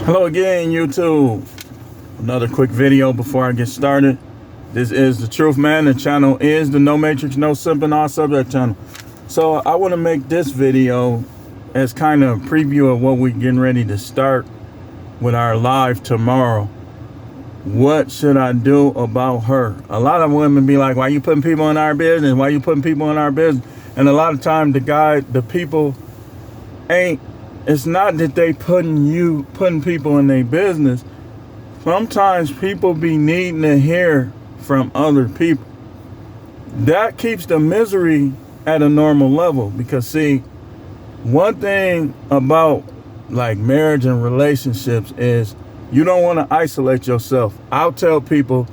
Hello again, YouTube. Another quick video before I get started. This is The Truth Man. The channel is the No Matrix, No Simping, All Subject channel. So I want to make this video as kind of a preview of what we're getting ready to start with our live tomorrow. What should I do about her? A lot of women be like, why you putting people in our business? Why you putting people in our business? And a lot of time the people ain't, it's not that they putting people in their business. Sometimes people be needing to hear from other people. That keeps the misery at a normal level. Because see, one thing about like marriage and relationships is you don't want to isolate yourself. I'll tell people,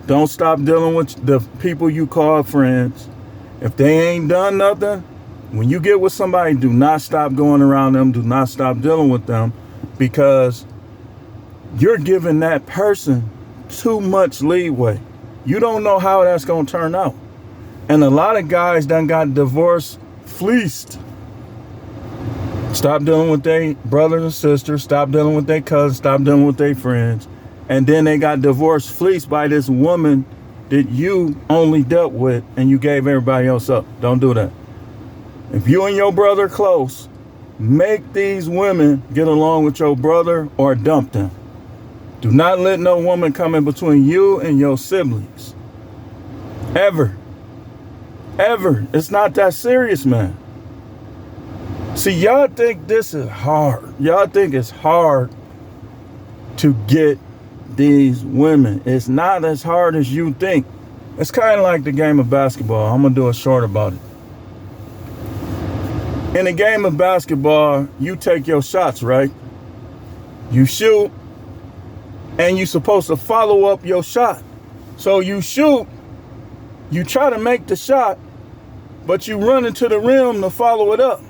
don't stop dealing with the people you call friends. If they ain't done nothing, when you get with somebody, do not stop going around them. Do not stop dealing with them, because you're giving that person too much leeway. You don't know how that's going to turn out. And a lot of guys done got divorced, fleeced. Stop dealing with their brothers and sisters. Stop dealing with their cousins. Stop dealing with their friends. And then they got divorced, fleeced by this woman that you only dealt with and you gave everybody else up. Don't do that. If you and your brother close, make these women get along with your brother or dump them. Do not let no woman come in between you and your siblings. Ever. Ever. It's not that serious, man. See, y'all think this is hard. Y'all think it's hard to get these women. It's not as hard as you think. It's kind of like the game of basketball. I'm going to do a short about it. In a game of basketball, you take your shots, right? You shoot, and you're supposed to follow up your shot. So you shoot, you try to make the shot, but you run into the rim to follow it up.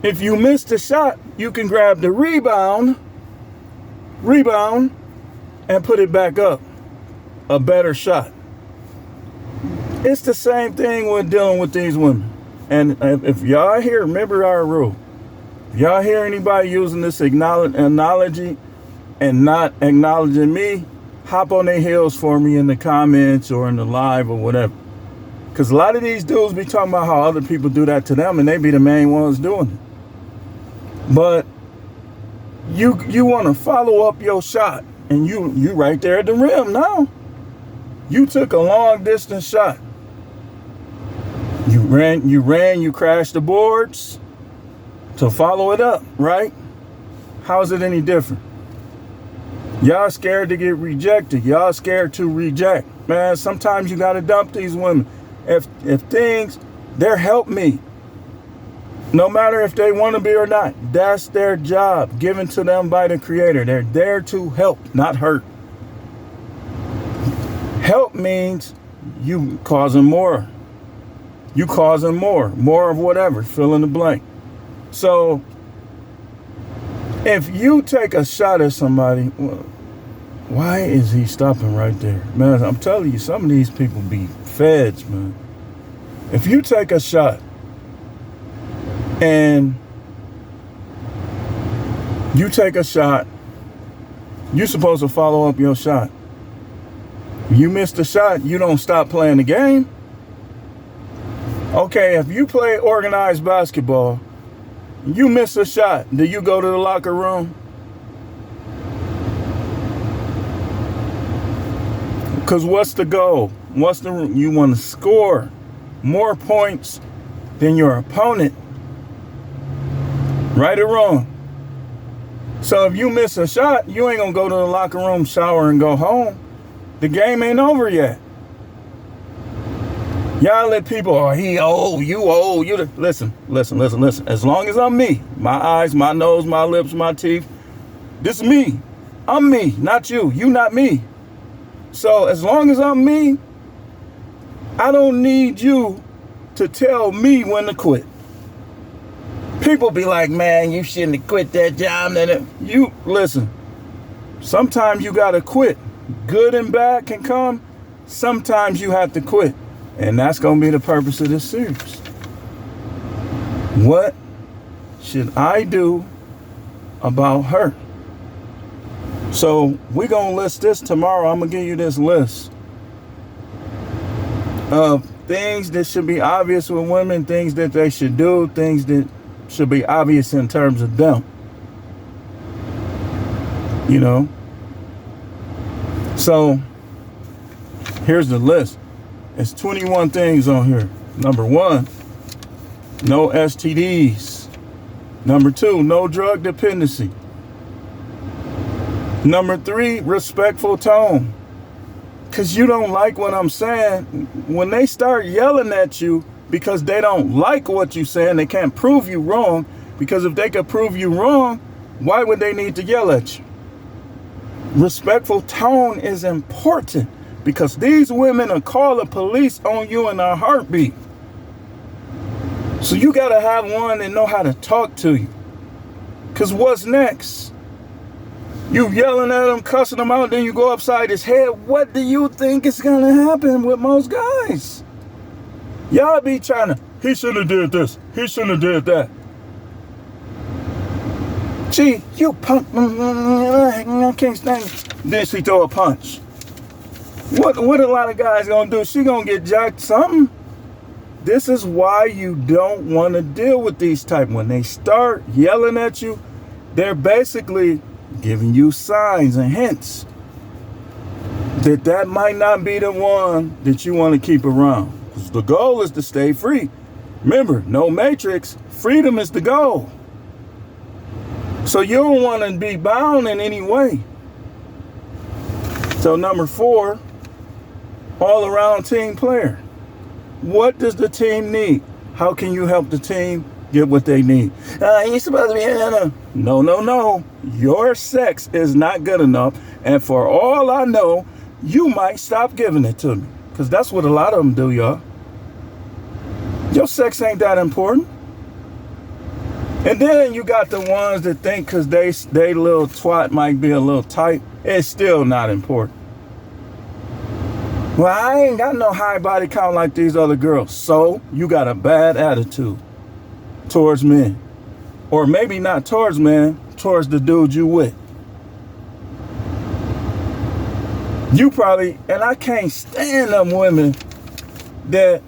If you miss the shot, you can grab the rebound, and put it back up. A better shot. It's the same thing with dealing with these women. And if y'all hear, remember our rule. If y'all hear anybody using this analogy and not acknowledging me, hop on their heels for me in the comments or in the live or whatever. Because a lot of these dudes be talking about how other people do that to them and they be the main ones doing it. But you want to follow up your shot, and you right there at the rim now. You took a long distance shot. You crashed the boards to follow it up, right? How is it any different? Y'all scared to get rejected. Y'all scared to reject. Man, sometimes you got to dump these women. If things, they're help me. No matter if they want to be or not, that's their job given to them by the Creator. They're there to help, not hurt. Help means you causing more. You causing more of whatever, fill in the blank. So if you take a shot at somebody, well, why is he stopping right there? Man, I'm telling you, some of these people be feds, man. If you take a shot and you're supposed to follow up your shot. You miss the shot, you don't stop playing the game. Okay, if you play organized basketball, you miss a shot, do you go to the locker room? Because what's the goal? You want to score more points than your opponent. Right or wrong? So if you miss a shot, you ain't going to go to the locker room, shower, and go home. The game ain't over yet. Y'all let people, he old, you old, listen. As long as I'm me, my eyes, my nose, my lips, my teeth, this is me. I'm me, not you. You not me. So as long as I'm me, I don't need you to tell me when to quit. People be like, man, you shouldn't have quit that job. You, listen, sometimes you got to quit. Good and bad can come. Sometimes you have to quit. And that's going to be the purpose of this series. What should I do about her? So we're going to list this tomorrow. I'm going to give you this list of things that should be obvious with women, things that they should do, things that should be obvious in terms of them. You know? So here's the list. It's 21 things on here. Number 1, no STDs. Number 2, no drug dependency. Number 3, respectful tone. Because you don't like what I'm saying. When they start yelling at you because they don't like what you're saying, they can't prove you wrong. Because if they could prove you wrong, why would they need to yell at you? Respectful tone is important because these women will call the police on you in a heartbeat. So you got to have one that know how to talk to you. Because what's next? You yelling at him, cussing him out, then you go upside his head. What do you think is going to happen with most guys? Y'all be trying to, he shouldn't have did this. He shouldn't have did that. Gee, you punk. I can't stand it. Then she throw a punch. What a lot of guys going to do? She going to get jacked something. This is why you don't want to deal with these type. When they start yelling at you, they're basically giving you signs and hints that might not be the one that you want to keep around. Because the goal is to stay free. Remember, no matrix. Freedom is the goal. So you don't want to be bound in any way. So number 4, all-around team player. What does the team need? How can you help the team get what they need? You're supposed to be No. Your sex is not good enough. And for all I know, you might stop giving it to me. Because that's what a lot of them do, y'all. Your sex ain't that important. And then you got the ones that think because they little twat might be a little tight, it's still not important. Well, I ain't got no high body count like these other girls. So you got a bad attitude towards men. Or maybe not towards men, towards the dude you with. You probably, and I can't stand them women that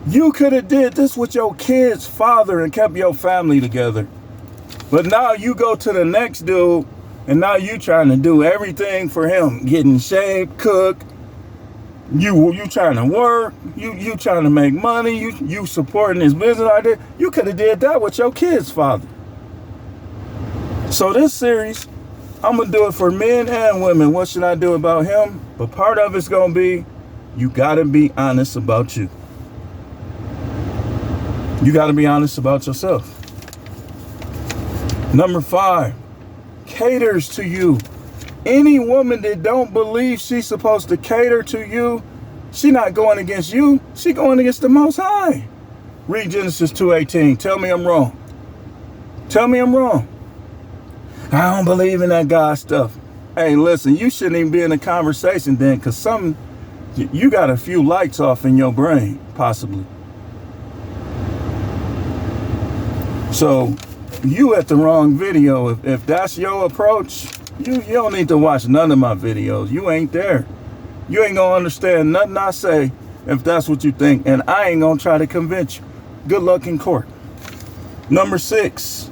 you could have did this with your kid's father and kept your family together. But now you go to the next dude and now you trying to do everything for him. Getting shaved, cook. You trying to work. You trying to make money. You supporting his business idea. You could have did that with your kid's father. So this series, I'm going to do it for men and women. What should I do about him? But part of it's going to be, you got to be honest about you. You got to be honest about yourself. Number 5, caters to you. Any woman that don't believe she's supposed to cater to you, she not going against you. She going against the Most High. Read Genesis 2:18. Tell me I'm wrong. Tell me I'm wrong. I don't believe in that God stuff. Hey, listen, you shouldn't even be in a conversation then, because you got a few lights off in your brain, possibly. So you at the wrong video. If that's your approach, you don't need to watch none of my videos. You ain't there. You ain't gonna understand nothing I say if that's what you think. And I ain't gonna try to convince you. Good luck in court. Number 6,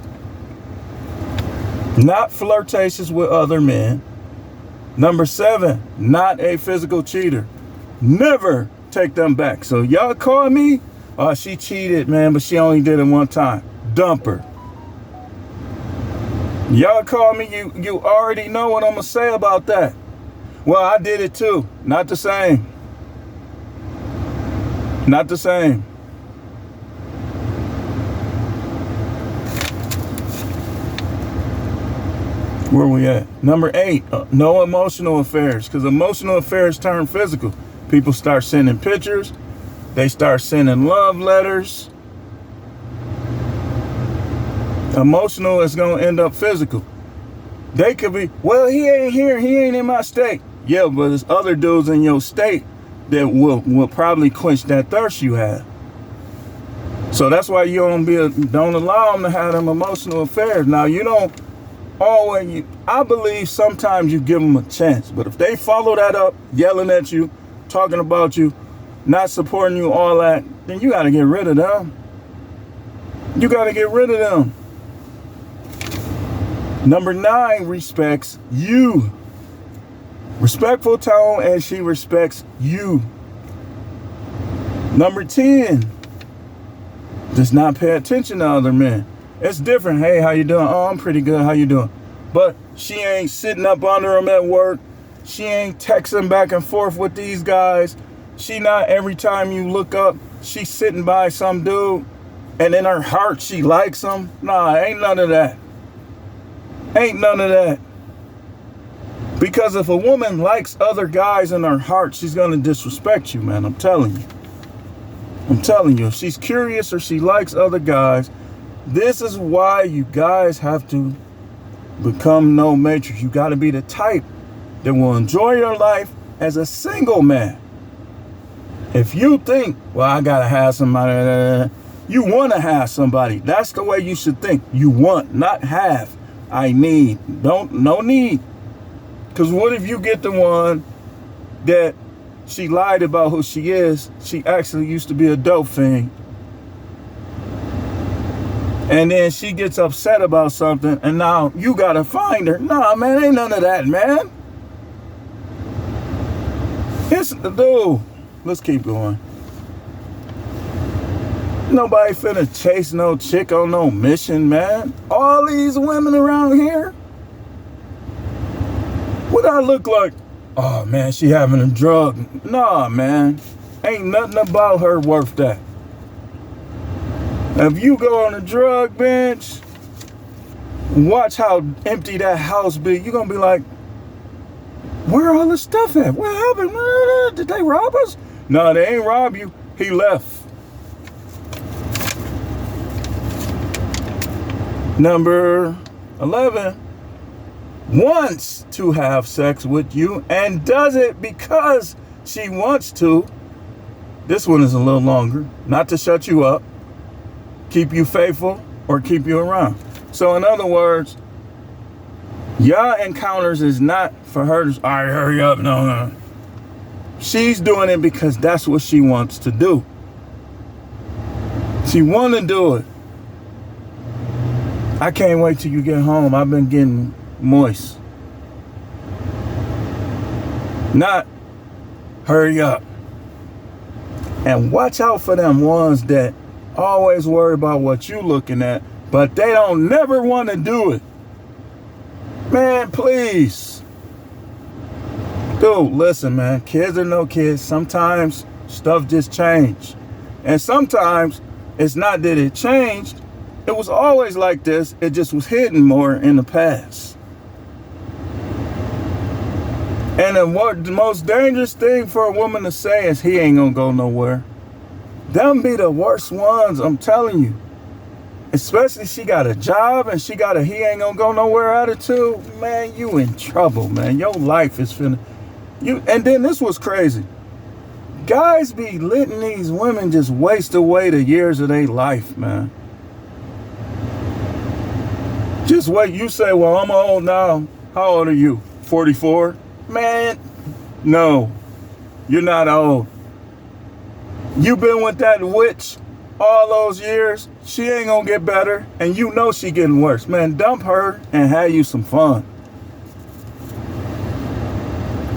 not flirtatious with other men. Number 7, not a physical cheater. Never take them back. So y'all call me, oh, she cheated, man, but she only did it one time. Dump her. Y'all call me, you already know what I'm going to say about that. Well, I did it too. Not the same. Not the same. Where we at? Number 8, no emotional affairs. Because emotional affairs turn physical. People start sending pictures. They start sending love letters. Emotional is going to end up physical. They could be, well, he ain't here. He ain't in my state. Yeah, but there's other dudes in your state that will probably quench that thirst you have. So that's why you don't allow them to have them emotional affairs. Now, you don't Always, I believe sometimes you give them a chance, but if they follow that up, yelling at you, talking about you, not supporting you, all that, then you got to get rid of them. You got to get rid of them. Number 9 respects you. Respectful tone, and she respects you. Number 10 does not pay attention to other men. It's different. Hey, how you doing? Oh, I'm pretty good. How you doing? But she ain't sitting up under him at work. She ain't texting back and forth with these guys. She not every time you look up, she's sitting by some dude, and in her heart she likes him. Nah, ain't none of that. Ain't none of that. Because if a woman likes other guys in her heart, she's gonna disrespect you, man. I'm telling you. I'm telling you, if she's curious or she likes other guys, this is why you guys have to become no matrix. You got to be the type that will enjoy your life as a single man. If you think, well, I got to have somebody, you want to have somebody. That's the way you should think. You want, not have. I need. No need. Because what if you get the one that she lied about who she is? She actually used to be a dope fiend. And then she gets upset about something, and now you gotta find her. Nah, man, ain't none of that, man. Dude, let's keep going. Nobody finna chase no chick on no mission, man. All these women around here. What I look like? Oh, man, she having a drug. Nah, man. Ain't nothing about her worth that. If you go on a drug bench, watch how empty that house be. You're going to be like, where all the stuff at? What happened? Did they rob us? No, they ain't rob you. He left. Number 11 wants to have sex with you and does it because she wants to. This one is a little longer. Not to shut you up, keep you faithful, or keep you around. So in other words, your encounters is not for her to, all right, hurry up. No. She's doing it because that's what she wants to do. She want to do it. I can't wait till you get home. I've been getting moist. Not hurry up. And watch out for them ones that always worry about what you looking at, but they don't never want to do it. Man, please. Dude, listen, man. Kids are no kids. Sometimes stuff just changed. And sometimes it's not that it changed. It was always like this. It just was hidden more in the past. And the most dangerous thing for a woman to say is he ain't gonna go nowhere. Them be the worst ones, I'm telling you. Especially she got a job and she got a he ain't gonna go nowhere attitude. Man, you in trouble, man. Your life is finna. And then this was crazy. Guys be letting these women just waste away the years of their life, man. Just wait. You say, well, I'm old now. How old are you? 44? Man, no. You're not old. You been with that witch all those years. She ain't gonna get better. And you know she getting worse. Man, dump her and have you some fun.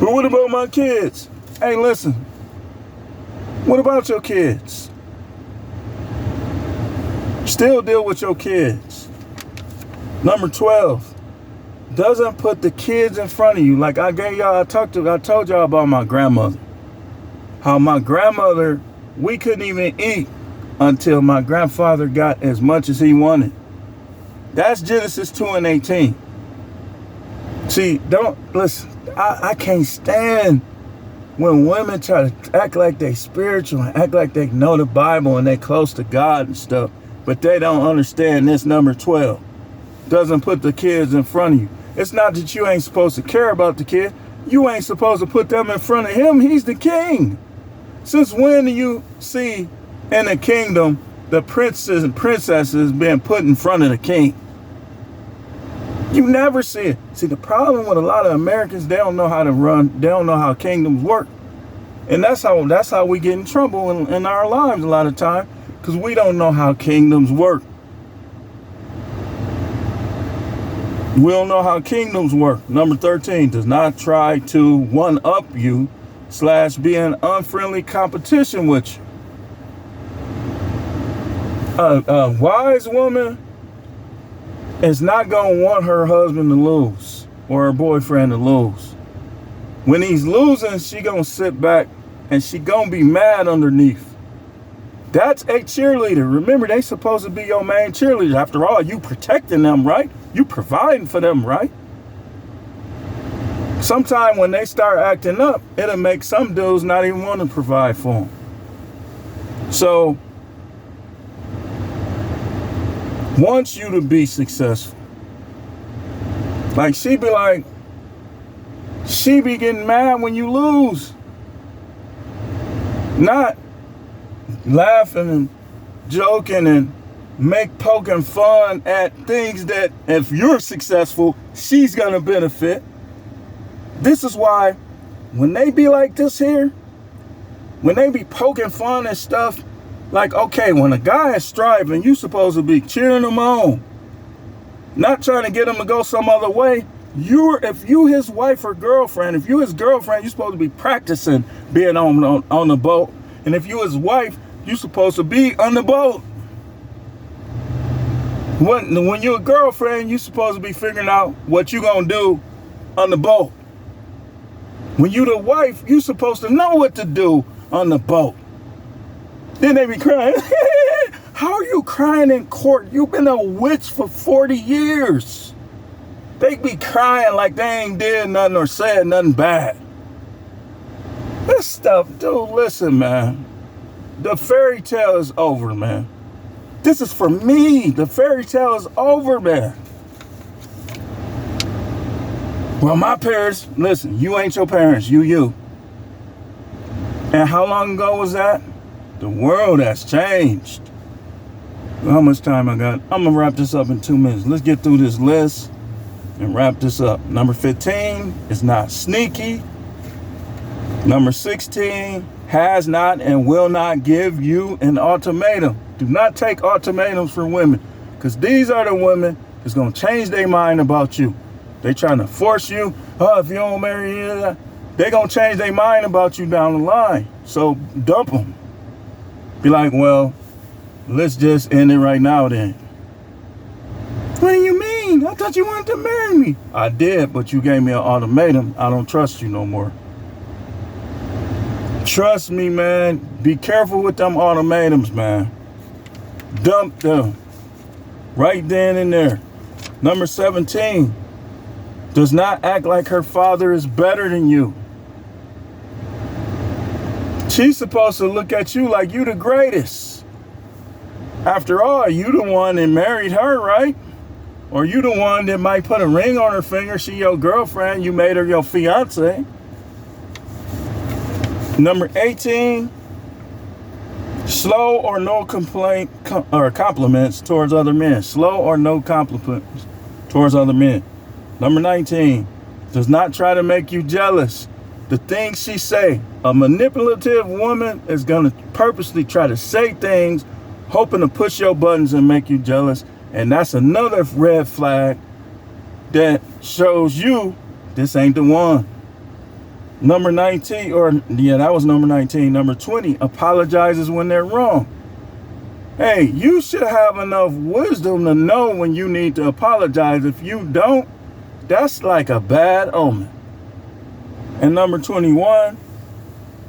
But what about my kids? Hey, listen. What about your kids? Still deal with your kids. Number 12. Doesn't put the kids in front of you. Like I told y'all about my grandmother. How my grandmother, we couldn't even eat until my grandfather got as much as he wanted. That's Genesis 2:18. See, listen, I can't stand when women try to act like they spiritual and act like they know the Bible and they close to God and stuff, but they don't understand this number 12. Doesn't put the kids in front of you. It's not that you ain't supposed to care about the kid. You ain't supposed to put them in front of him. He's the king. Since when do you see in the kingdom the princes and princesses being put in front of the king? You never see it. See, the problem with a lot of Americans, they don't know how to run. They don't know how kingdoms work. And that's how we get in trouble in our lives a lot of time, because we don't know how kingdoms work. We don't know how kingdoms work. Number 13, does not try to one-up you / be in unfriendly competition with you. A wise woman is not going to want her husband to lose or her boyfriend to lose. When he's losing, she going to sit back and she going to be mad underneath. That's a cheerleader. Remember, they supposed to be your main cheerleader. After all, you protecting them, right? You providing for them, right? Sometime when they start acting up, it'll make some dudes not even want to provide for them. So, wants you to be successful. Like, she be getting mad when you lose. Not laughing and joking and poking fun at things that if you're successful, she's gonna benefit. This is why when they be like this here, when they be poking fun and stuff, like, okay, when a guy is striving, you supposed to be cheering him on, not trying to get him to go some other way. If you his wife or girlfriend, if you his girlfriend, you're supposed to be practicing being on the boat. And if you his wife, you're supposed to be on the boat. When you're a girlfriend, you're supposed to be figuring out what you're going to do on the boat. When you're the wife, you're supposed to know what to do on the boat. Then they be crying. How are you crying in court? You've been a witch for 40 years. They be crying like they ain't did nothing or said nothing bad. This stuff, dude, listen, man. The fairy tale is over, man. This is for me. The fairy tale is over, man. Well, my parents, listen, you ain't your parents, you. And how long ago was that? The world has changed. How much time I got? I'm gonna wrap this up in 2 minutes. Let's get through this list and wrap this up. Number 15 is not sneaky. Number 16, has not and will not give you an ultimatum. Do not take ultimatums from women, because these are the women that's going to change their mind about you. They trying to force you. Oh, if you don't marry you, they going to change their mind about you down the line. So dump them. Be like, well, let's just end it right now then. What do you mean? I thought you wanted to marry me. I did, but you gave me an ultimatum. I don't trust you no more. Trust me, man. Be careful with them ultimatums, man. Dump them. Right then and there. Number 17. Does not act like her father is better than you. She's supposed to look at you like you the greatest. After all, you the one that married her, right? Or you the one that might put a ring on her finger. She your girlfriend. You made her your fiance. Number 18, slow or no compliments towards other men. Slow or no compliments towards other men. Number 19, does not try to make you jealous. The things she say, a manipulative woman is going to purposely try to say things, hoping to push your buttons and make you jealous. And that's another red flag that shows you this ain't the one. Number 19, that was number 19. Number 20, apologizes when they're wrong. Hey, you should have enough wisdom to know when you need to apologize. If you don't, that's like a bad omen. And number 21,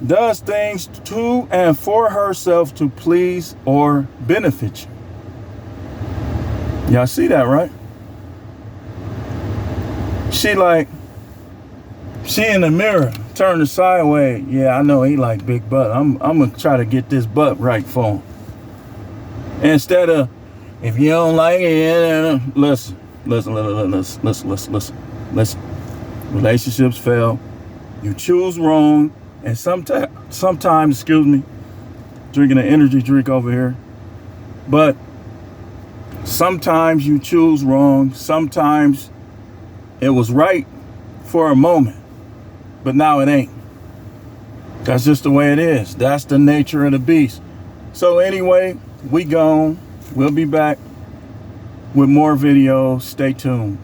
does things to and for herself to please or benefit you. Y'all see that, right? She in the mirror, turn her sideways. Yeah, I know he like big butt. I'm gonna try to get this butt right for him. Instead of, if you don't like it, listen. Relationships fail. You choose wrong, and sometimes, excuse me, drinking an energy drink over here. But sometimes you choose wrong. Sometimes It was right for a moment, but now it ain't. That's just the way it is. That's the nature of the beast. So anyway, we gone. We'll be back with more videos. Stay tuned.